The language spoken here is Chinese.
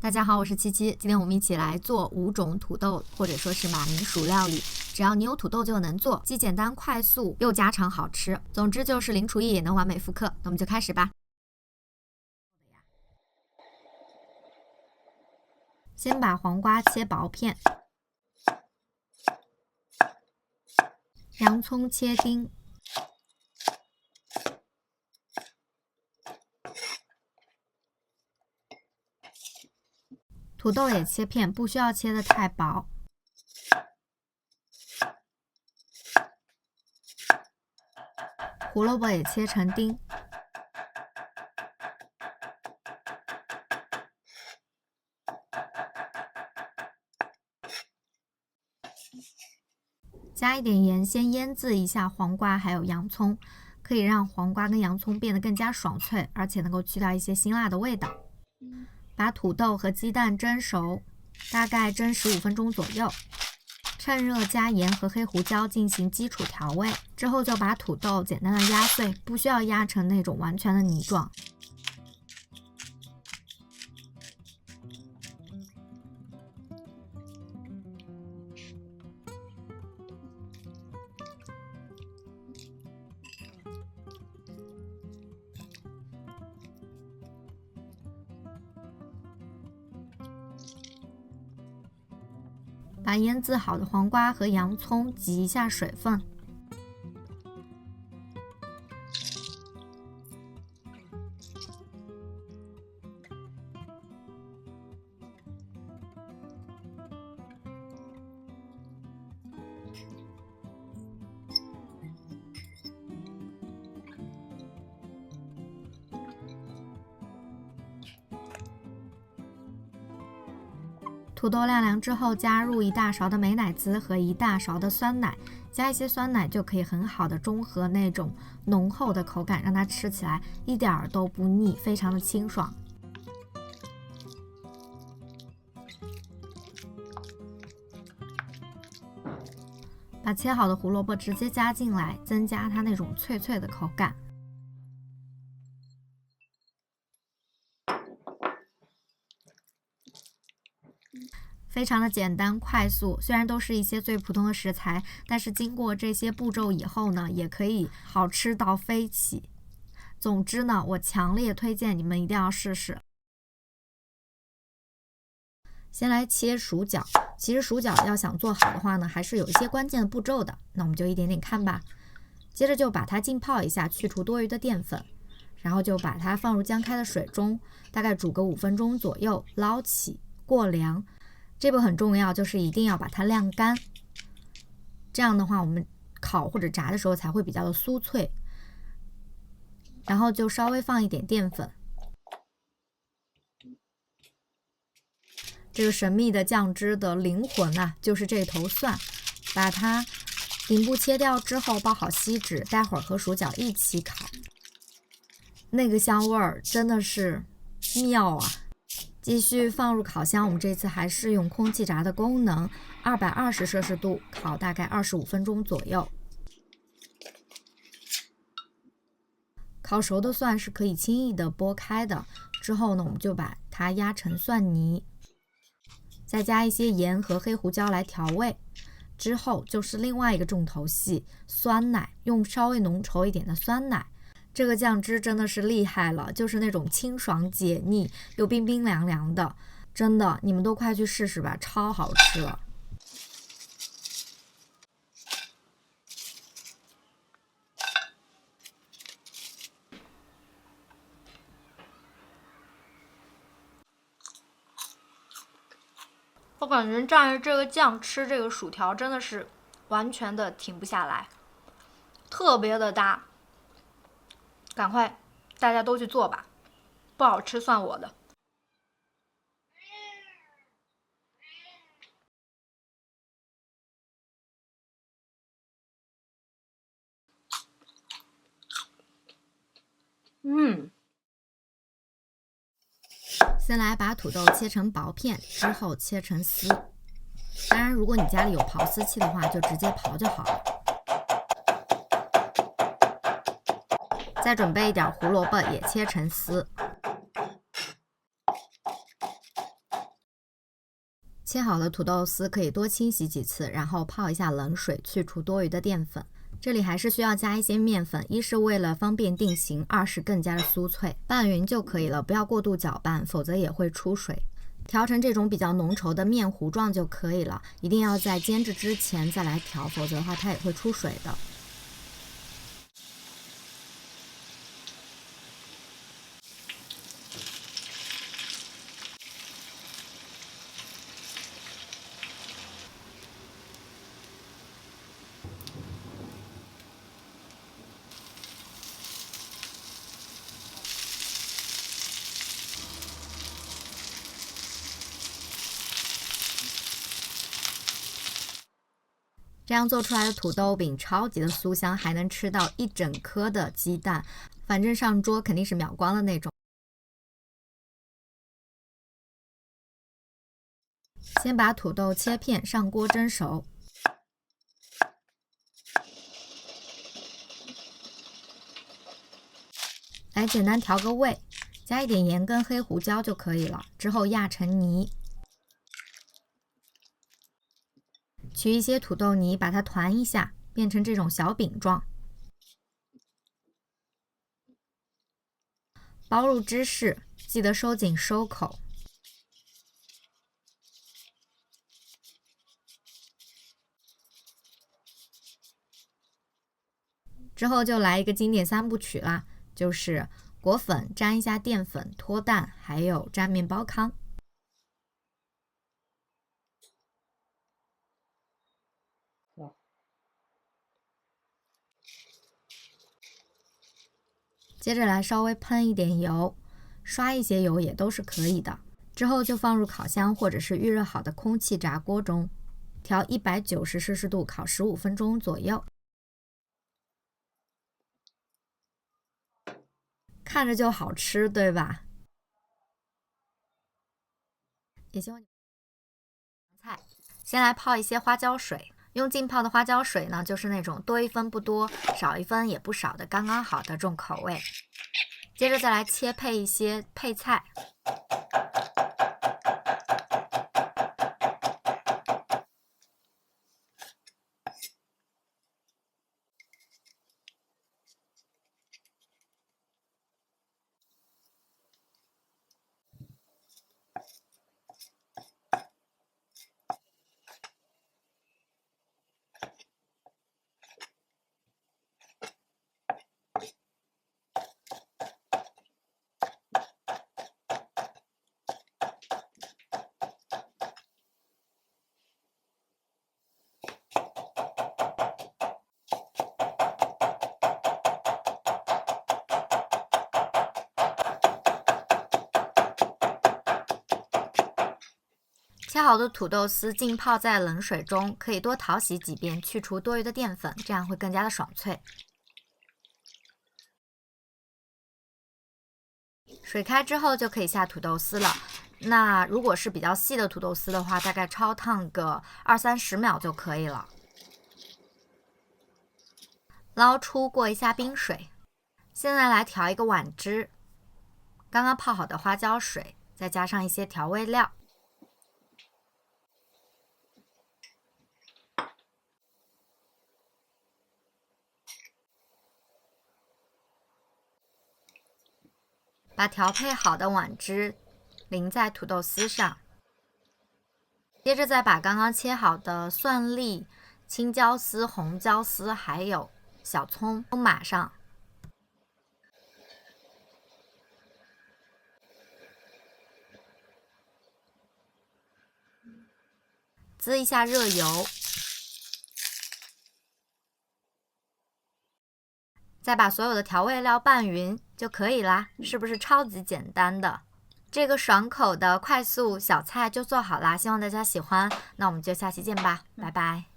大家好，我是七七，今天我们一起来做5种土豆或者说是马铃薯料理。只要你有土豆就能做，既简单快速又家常好吃。总之就是零厨艺也能完美复刻。那我们就开始吧。先把黄瓜切薄片，洋葱切丁，土豆也切片，不需要切得太薄。胡萝卜也切成丁。加一点盐，先腌制一下黄瓜还有洋葱，可以让黄瓜跟洋葱变得更加爽脆，而且能够去掉一些辛辣的味道。把土豆和鸡蛋蒸熟，大概蒸15分钟左右。趁热加盐和黑胡椒进行基础调味，之后就把土豆简单的压碎，不需要压成那种完全的泥状。把腌制好的黄瓜和洋葱挤一下水分，土豆晾凉之后，加入1大勺的美乃滋和1大勺的酸奶，加一些酸奶就可以很好的中和那种浓厚的口感，让它吃起来一点儿都不腻，非常的清爽。把切好的胡萝卜直接加进来，增加它那种脆脆的口感。非常的简单快速，虽然都是一些最普通的食材，但是经过这些步骤以后呢，也可以好吃到飞起。总之呢，我强烈推荐你们一定要试试。先来切薯角，其实薯角要想做好的话呢，还是有一些关键的步骤的，那我们就一点点看吧。接着就把它浸泡一下，去除多余的淀粉，然后就把它放入姜开的水中，大概煮个5分钟左右，捞起过凉。这步很重要，就是一定要把它晾干，这样的话我们烤或者炸的时候才会比较的酥脆。然后就稍微放一点淀粉。这个神秘的酱汁的灵魂啊，就是这头蒜，把它顶部切掉之后包好锡纸，待会儿和薯角一起烤，那个香味儿真的是妙啊！继续放入烤箱，我们这次还是用空气炸的功能，220摄氏度烤大概25分钟左右。烤熟的蒜是可以轻易的剥开的，之后呢，我们就把它压成蒜泥，再加一些盐和黑胡椒来调味。之后就是另外一个重头戏，酸奶，用稍微浓稠一点的酸奶。这个酱汁真的是厉害了，就是那种清爽解腻又冰冰凉凉的，真的，你们都快去试试吧，超好吃了。我感觉蘸着这个酱吃这个薯条真的是完全的停不下来，特别的搭。赶快大家都去做吧，不好吃算我的。先来把土豆切成薄片，之后切成丝。当然，如果你家里有刨丝器的话，就直接刨就好了。再准备一点胡萝卜，也切成丝。切好的土豆丝可以多清洗几次，然后泡一下冷水，去除多余的淀粉。这里还是需要加一些面粉，一是为了方便定型，二是更加的酥脆。拌匀就可以了，不要过度搅拌，否则也会出水。调成这种比较浓稠的面糊状就可以了，一定要在煎制之前再来调，否则的话它也会出水的。这样做出来的土豆饼超级的酥香，还能吃到一整颗的鸡蛋，反正上桌肯定是秒光的那种。先把土豆切片上锅蒸熟，来简单调个味，加一点盐跟黑胡椒就可以了。之后压成泥。取一些土豆泥，把它团一下，变成这种小饼状，包入芝士，记得收紧收口。之后就来一个经典3部曲啦，就是裹粉，沾一下淀粉，脱蛋，还有沾面包糠。接着来稍微喷一点油，刷一些油也都是可以的。之后就放入烤箱或者是预热好的空气炸锅中，调190摄氏度烤15分钟左右。看着就好吃，对吧？也希望你菜。先来泡一些花椒水，用浸泡的花椒水呢，就是那种多一分不多，少一分也不少的刚刚好的这种口味。接着再来切配一些配菜。切好的土豆丝浸泡在冷水中，可以多淘洗几遍，去除多余的淀粉，这样会更加的爽脆。水开之后就可以下土豆丝了。那如果是比较细的土豆丝的话，大概焯烫个20-30秒就可以了。捞出过一下冰水。现在来调一个碗汁，刚刚泡好的花椒水，再加上一些调味料。把调配好的碗汁淋在土豆丝上，接着再把刚刚切好的蒜粒、青椒丝、红椒丝还有小葱都码上，滋一下热油，再把所有的调味料拌匀就可以啦，是不是超级简单的？这个爽口的快速小菜就做好啦，希望大家喜欢。那我们就下期见吧，拜拜。